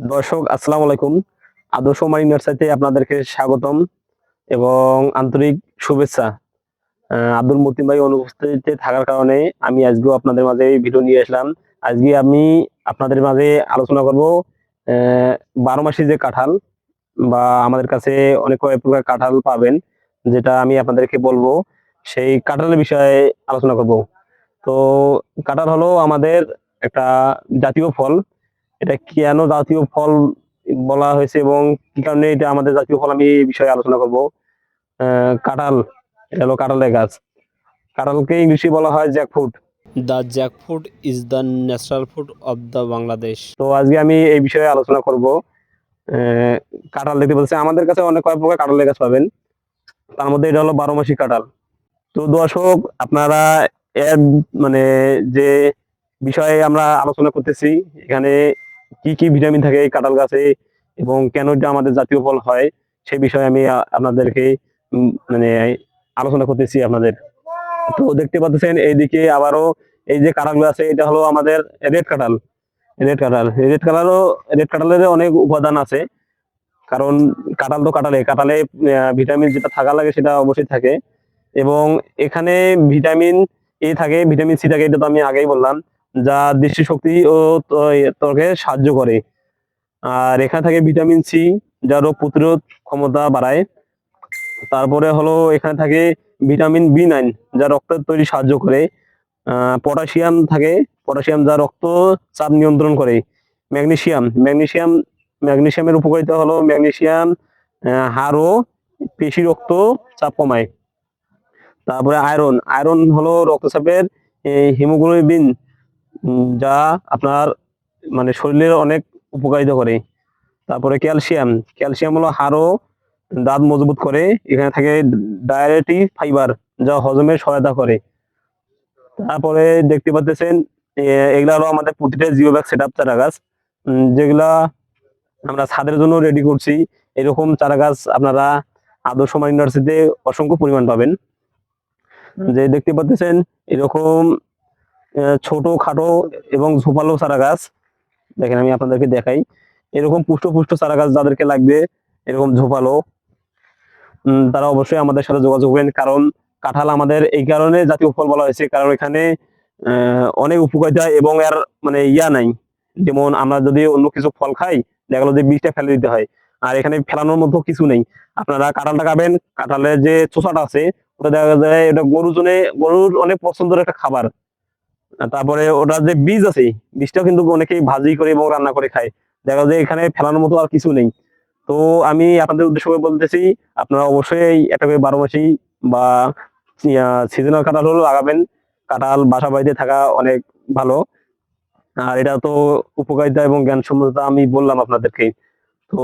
দর্শক আসসালামু আলাইকুম। আদর্শ মারি নার্সারিতে আপনাদেরকে স্বাগতম এবং আন্তরিক শুভেচ্ছা। আব্দুল মতিন ভাই অনুপস্থিতিতে থাকার কারণে আমি আজকেও আপনাদের মাঝে ভিডিও নিয়ে আসলাম। আজকে আমি আপনাদের মাঝে আলোচনা করব 12 মাসি যে কাঁঠাল বা আমাদের কাছে অনেক কয়েক প্রকার কাঁঠাল পাবেন, যেটা আমি আপনাদেরকে বলবো সেই কাঁঠালের বিষয়ে আলোচনা করব। তো কাঁঠাল হলো আমাদের একটা জাতীয় ফল। এটা কেন জাতীয় ফল বলা হয়েছে এবং কি কারণে এটা আমাদের জাতীয় ফল আমি এই বিষয়ে আলোচনা করব। কাঁঠাল, এটা হলো কাঁঠালের গাছ। কাঁঠালকে ইংলিশে বলা হয় jackfruit. The jackfruit is the national food of the Bangladesh. তো আজকে আমি এই বিষয়ে আলোচনা করব। কাঁঠাল দেখতে পাচ্ছি আমাদের কাছে অনেক কয়েক প্রকার কাঁঠালের গাছ পাবেন, তার মধ্যে এটা হলো 12 মাসি কাঁঠাল। তো দর্শক আপনারা এর মানে যে বিষয়ে আমরা আলোচনা করতেছি, এখানে কি কি ভিটামিন থাকে এই কাঁঠাল গাছে এবং কেন এটা আমাদের জাতীয় ফল হয় সেই বিষয়ে আমি আপনাদেরকে মানে আলোচনা করতেছি আপনাদের। তো দেখতে পাচ্ছেন এইদিকে আবারও এই যে কাঁঠালগুলো আছে, এটা হলো আমাদের রেড কাঁঠাল। রেড কাঁঠালের অনেক উপাদান আছে, কারণ কাঁঠাল তো কাঁঠালে কাঁঠালে ভিটামিন যেটা থাকা লাগে সেটা অবশ্যই থাকে। এবং এখানে ভিটামিন এ থাকে, ভিটামিন সি থাকে, এটা তো আমি আগেই বললাম, যা দৃষ্টিশক্তি ও ত্বকে সাহায্য করে। আর এখানে থাকে ভিটামিন সি, যা রোগ প্রতিরোধ ক্ষমতা বাড়ায়। তারপরে হলো এখানে থাকে ভিটামিন বি 9, যা রক্তের তৈরি সাহায্য করে। পটাশিয়াম থাকে, পটাশিয়াম যা রক্ত চাপ নিয়ন্ত্রণ করে। ম্যাগনেসিয়ামের উপকারিতা হলো ম্যাগনেসিয়াম হাড় ও পেশি রক্ত চাপ কমায়। তারপরে আয়রন, আয়রন হলো রক্তচাপের হিমোগ্লোবিন, যা আপনার মানে শরীরের অনেক উপকারিতা করে। তারপরে ক্যালসিয়াম, ক্যালসিয়াম হলো হাড় ও দাঁত মজবুত করে। এখানে থাকে ডায়েটেরি ফাইবার, যা হজমের সহায়তা করে। তারপরে দেখতে পাচ্ছেন এগুলা হলো আমাদের প্রতিটা জিও ব্যাগ সেট আপ চারা গাছ, যেগুলা আমরা ছাদের জন্য রেডি করছি। এরকম চারা গাছ আপনারা আদর্শ মাইন নার্সারিতে অসংখ্য পরিমাণ পাবেন। যে দেখতে পাচ্ছেন এরকম ছোট খাটো এবং ঝোপালো চারা গাছ, দেখেন আমি আপনাদেরকে দেখাই। এরকম পুষ্ট পুষ্ট চারা গাছ যাদেরকে লাগবে এরকম ঝোপালো, তারা অবশ্যই আমাদের সাথে যোগাযোগ করবেন। কারণ কাঁঠাল আমাদের এই কারণে জাতীয় ফল বলা হয়েছে, কারণ এখানে অনেক উপকারিতা এবং এর মানে ইয়া নাই। যেমন আমরা যদি অন্য কিছু ফল খাই, দেখা গেলো যে বীজটা ফেলে দিতে হয়, আর এখানে ফেলানোর মতো কিছু নেই। আপনারা কাঁঠালটা খাবেন, কাঁঠালের যে চোষাটা আছে ওটা দেখা যায় এটা গরুর অনেক পছন্দের একটা খাবার। তারপরে ওটার যে বীজ আছে, বীজটাও কিন্তু অনেকেই ভাজি করে এবং রান্না করে খায়। দেখা যায় এখানে ফেলানোর মতো আর কিছু নেই। তো আমি আপনাদের উদ্দেশ্য করে বলতেছি, আপনারা অবশ্যই একটা করে 12 মাসি বা সিজনাল কাঁঠাল হলো লাগাবেন। কাঁঠাল বাসা বাড়িতে থাকা অনেক ভালো। আর এটা তো উপকারিতা এবং জ্ঞানসম্মততা আমি বললাম আপনাদেরকে। তো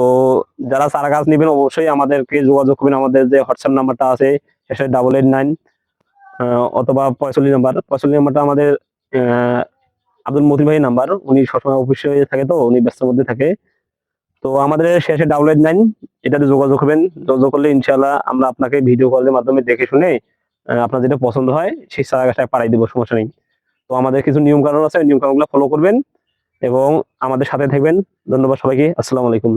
যারা চারা গাছ নেবেন অবশ্যই আমাদেরকে যোগাযোগ করবেন। আমাদের যে হোয়াটসঅ্যাপ নাম্বারটা আছে সেটা 889 অথবা 45 নাম্বারটা আমাদের আব্দুল মতিন ভাই নাম্বার। উনি সবসময় অফিসে থাকে, তো উনি ব্যস্তের মধ্যে থাকে। তো আমাদের শেষে 889 এটাতে যোগাযোগ করবেন। যোগাযোগ করলে ইনশাআল্লাহ আমরা আপনাকে ভিডিও কলের মাধ্যমে দেখে শুনে আপনার যেটা পছন্দ হয় সেই চারা গাছটা পাঠাই দেবো, সমস্যা নেই। তো আমাদের কিছু নিয়ম কানুন আছে, নিয়ম কানুনগুলো ফলো করবেন এবং আমাদের সাথে থাকবেন। ধন্যবাদ সবাইকে। আসসালামু আলাইকুম।